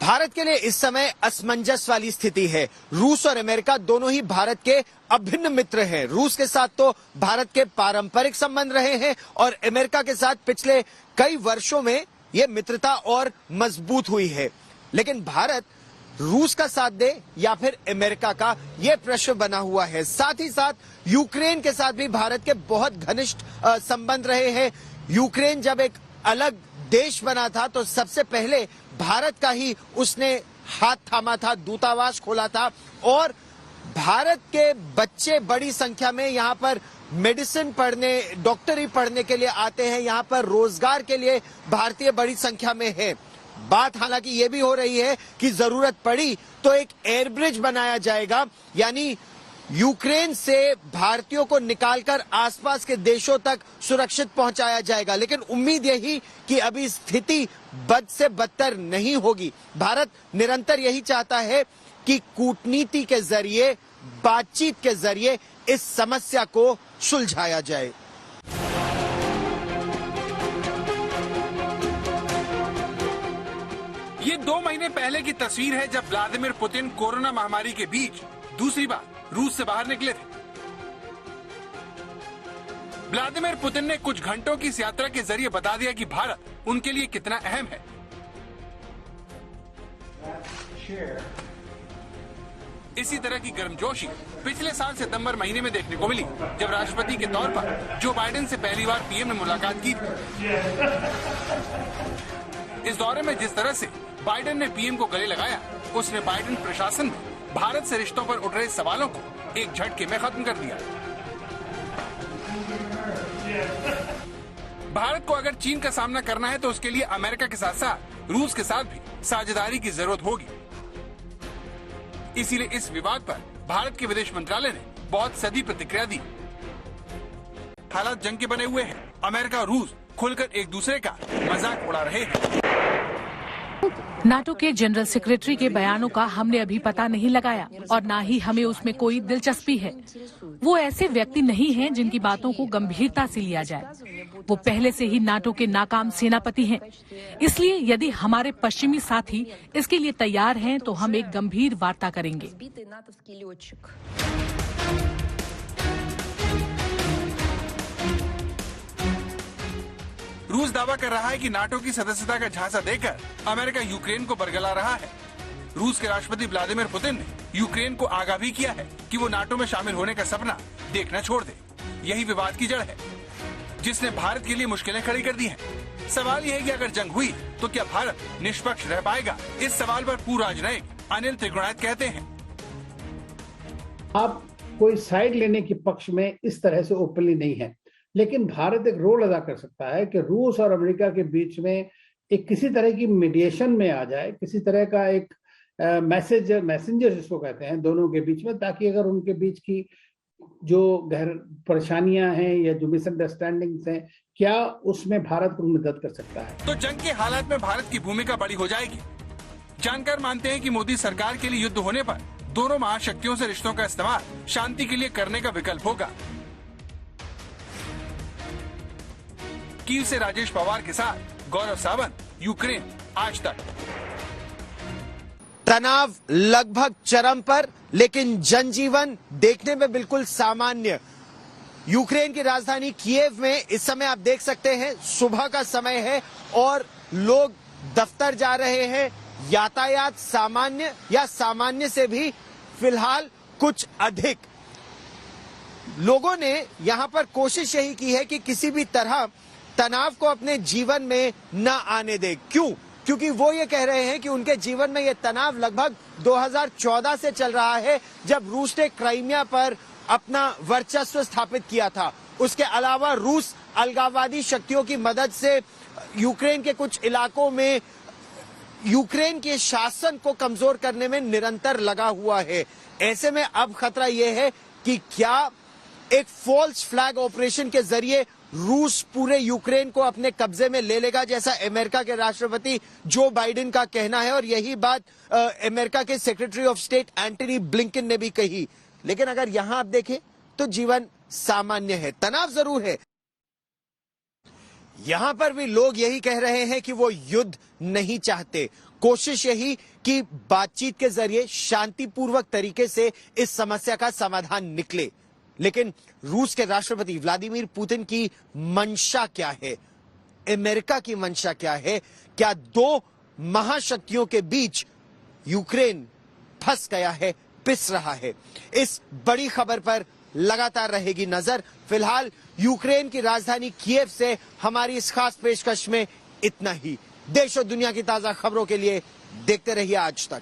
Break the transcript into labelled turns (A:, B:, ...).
A: भारत के लिए इस समय असमंजस वाली स्थिति है। रूस और अमेरिका दोनों ही भारत के अभिन्न मित्र हैं। रूस के साथ तो भारत के पारंपरिक संबंध रहे हैं और अमेरिका के साथ पिछले कई वर्षों में यह मित्रता और मजबूत हुई है। लेकिन भारत रूस का साथ दे या फिर अमेरिका का, यह प्रश्न बना हुआ है। साथ ही साथ यूक्रेन के साथ भी भारत के बहुत घनिष्ठ संबंध रहे हैं। यूक्रेन जब एक अलग देश बना था तो सबसे पहले भारत का ही उसने हाथ थामा था, दूतावास खोला था और भारत के बच्चे बड़ी संख्या में यहां पर मेडिसिन पढ़ने, डॉक्टरी पढ़ने के लिए आते हैं। यहां पर रोजगार के लिए भारतीय बड़ी संख्या में है। बात हालांकि ये भी हो रही है कि जरूरत पड़ी तो एक एयरब्रिज बनाया जाएगा, यानी यूक्रेन से भारतीयों को निकालकर आसपास के देशों तक सुरक्षित पहुंचाया जाएगा। लेकिन उम्मीद यही कि अभी स्थिति बद से बदतर नहीं होगी। भारत निरंतर यही चाहता है कि कूटनीति के जरिए, बातचीत के जरिए इस समस्या को सुलझाया जाए।
B: ये 2 महीने पहले की तस्वीर है जब व्लादिमीर पुतिन कोरोना महामारी के बीच दूसरी बार रूस से बाहर निकले थे। व्लादिमीर पुतिन ने कुछ घंटों की इस यात्रा के जरिए बता दिया कि भारत उनके लिए कितना अहम है। इसी तरह की गर्मजोशी पिछले साल सितंबर महीने में देखने को मिली, जब राष्ट्रपति के तौर पर जो बाइडेन से पहली बार पीएम ने मुलाकात की। इस दौरे में जिस तरह से बाइडेन ने पीएम को गले लगाया, उसने बाइडेन प्रशासन में भारत से रिश्तों पर उठ रहे सवालों को एक झटके में खत्म कर दिया। भारत को अगर चीन का सामना करना है तो उसके लिए अमेरिका के साथ साथ रूस के साथ भी साझेदारी की जरूरत होगी। इसीलिए इस विवाद पर भारत के विदेश मंत्रालय ने बहुत सदी प्रतिक्रिया दी। हालात जंग के बने हुए हैं। अमेरिका और रूस खुलकर एक दूसरे का मजाक उड़ा रहे हैं।
C: नाटो के जनरल सेक्रेटरी के बयानों का हमने अभी पता नहीं लगाया और ना ही हमें उसमें कोई दिलचस्पी है। वो ऐसे व्यक्ति नहीं हैं जिनकी बातों को गंभीरता से लिया जाए। वो पहले से ही नाटो के नाकाम सेनापति हैं। इसलिए यदि हमारे पश्चिमी साथी इसके लिए तैयार हैं तो हम एक गंभीर वार्ता करेंगे।
B: रूस दावा कर रहा है कि नाटो की सदस्यता का झांसा देकर अमेरिका यूक्रेन को बरगला रहा है। रूस के राष्ट्रपति व्लादिमीर पुतिन ने यूक्रेन को आगाह भी किया है कि वो नाटो में शामिल होने का सपना देखना छोड़ दे। यही विवाद की जड़ है जिसने भारत के लिए मुश्किलें खड़ी कर दी हैं। सवाल यह है कि अगर जंग हुई तो क्या भारत निष्पक्ष रह पाएगा? इस सवाल पर पूर्व राजनयिक अनिल त्रिगुणायत कहते हैं,
D: आप कोई साइड लेने के पक्ष में इस तरह से ओपनली नहीं है, लेकिन भारत एक रोल अदा कर सकता है कि रूस और अमेरिका के बीच में एक किसी तरह की मीडिएशन में आ जाए, किसी तरह का एक मैसेंजर जिसको कहते हैं दोनों के बीच में, ताकि अगर उनके बीच की जो गहर परेशानियां हैं या जो मिसअंडरस्टैंडिंग्स हैं, क्या उसमें भारत को मदद कर सकता है।
B: तो जंग के हालात में भारत की भूमिका बड़ी हो जाएगी। जानकार मानते हैं कि मोदी सरकार के लिए युद्ध होने पर दोनों महाशक्तियों से रिश्तों का इस्तेमाल शांति के लिए करने का विकल्प होगा। कीव से राजेश पवार के साथ गौरव सावंत, यूक्रेन आज तक।
A: तनाव लगभग चरम पर, लेकिन जनजीवन देखने में बिल्कुल सामान्य। यूक्रेन की राजधानी कीव में इस समय आप देख सकते हैं सुबह का समय है और लोग दफ्तर जा रहे हैं। यातायात सामान्य या सामान्य से भी फिलहाल कुछ अधिक। लोगों ने यहां पर कोशिश यही की है कि किसी भी तरह तनाव को अपने जीवन में न आने दे। क्यों? क्योंकि वो ये कह रहे हैं कि उनके जीवन में ये तनाव लगभग 2014 से चल रहा है, जब रूस ने क्राइमिया पर अपना वर्चस्व स्थापित किया था। उसके अलावा रूस अलगाववादी शक्तियों की मदद से यूक्रेन के कुछ इलाकों में यूक्रेन के शासन को कमजोर करने में निरंतर लगा हुआ है। ऐसे में अब खतरा यह है कि क्या एक फॉल्स फ्लैग ऑपरेशन के जरिए रूस पूरे यूक्रेन को अपने कब्जे में ले लेगा, जैसा अमेरिका के राष्ट्रपति जो बाइडेन का कहना है। और यही बात अमेरिका के secretary of state Antony Blinken ने भी कही। लेकिन अगर यहां आप देखें तो जीवन सामान्य है, तनाव जरूर है। यहां पर भी लोग यही कह रहे हैं कि वो युद्ध नहीं चाहते। कोशिश यही कि बातचीत के जरिए शांतिपूर्वक तरीके से इस समस्या का समाधान निकले। लेकिन रूस के राष्ट्रपति व्लादिमीर पुतिन की मंशा क्या है, अमेरिका की मंशा क्या है? क्या दो महाशक्तियों के बीच यूक्रेन फंस गया है, पिस रहा है? इस बड़ी खबर पर लगातार रहेगी नजर। फिलहाल यूक्रेन की राजधानी कीव से हमारी इस खास पेशकश में इतना ही। देश और दुनिया की ताजा खबरों के लिए देखते रहिए आज तक।